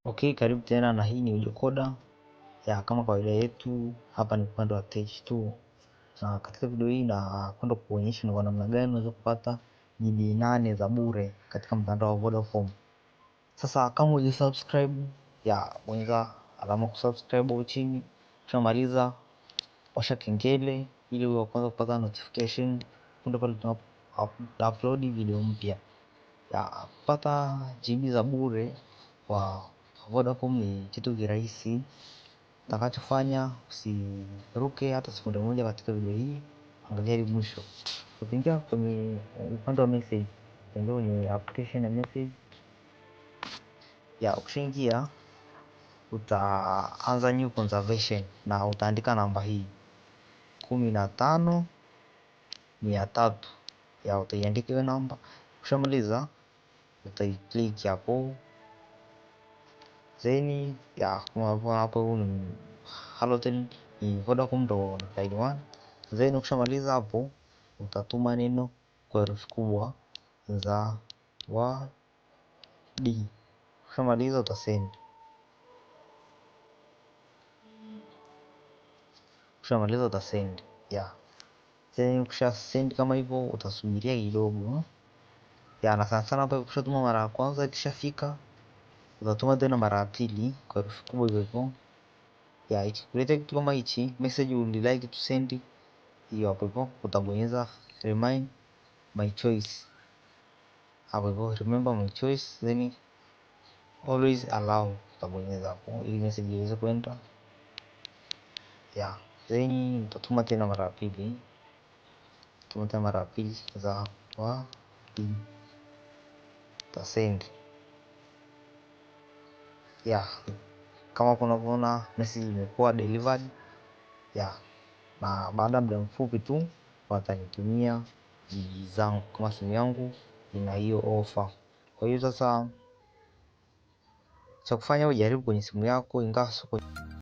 Okay, karibu tena na hii ni Ujokoda. Ya kama kawaida yetu, hapa ni upande wa TH2. Na katika video hii na kwenda kuonyesha ni kwa namna gani unaweza kupata GB 8 za bure katika mtandao wa Vodacom. Sasa kama hujasubscribe, ya bonyeza alama kusubscribe hapo chini. Ukishamaliza washa kengele ili uwe wa kwanza kupata notification punde pale tunapo upload video mpya. Ya kupata GB za bure kwa Vodacom ni kitu kirahisi. Utakachofanya usiruke hata sekunde moja katika video hii, angalia hadi mwisho. Ukiingia kwenye upande wa message, utaingia kwenye application ya message. Ya ukishaingia utaanza new conversation na utaandika namba hii 15300. Ya utaiandika hiyo namba. Ukishamaliza utaiclick hapo. Zeni ya kama hapo ni Halotel ni Vodacom ndo line 1. Zeni ukishamaliza hapo utatuma neno kwa herufi kubwa za wa D. Ukishamaliza utasend. Ukishamaliza utasend. Ya. Zeni ukisha send kama hivyo utasubiria kidogo. Ya na sana sana hapo ukishatuma mara ya kwanza ikishafika utatuma tena mara ya pili kwa herufi kubwa hivyo. Ya ikikuletea kitu kama hichi message would like to send, hiyo hapo hivyo utabonyeza remind my choice hapo hivyo, remember my choice, then always allow utabonyeza hapo ili message iweze kwenda. Ya then utatuma tena mara ya pili, tuma tena mara ya pili za wa utasend. Ya kama unavyoona message imekuwa delivered. Ya na baada ya muda mfupi tu watanitumia GB zangu kama simu yangu ina hiyo offer. Kwa hiyo sasa cha kufanya ujaribu kwenye simu yako, ingawa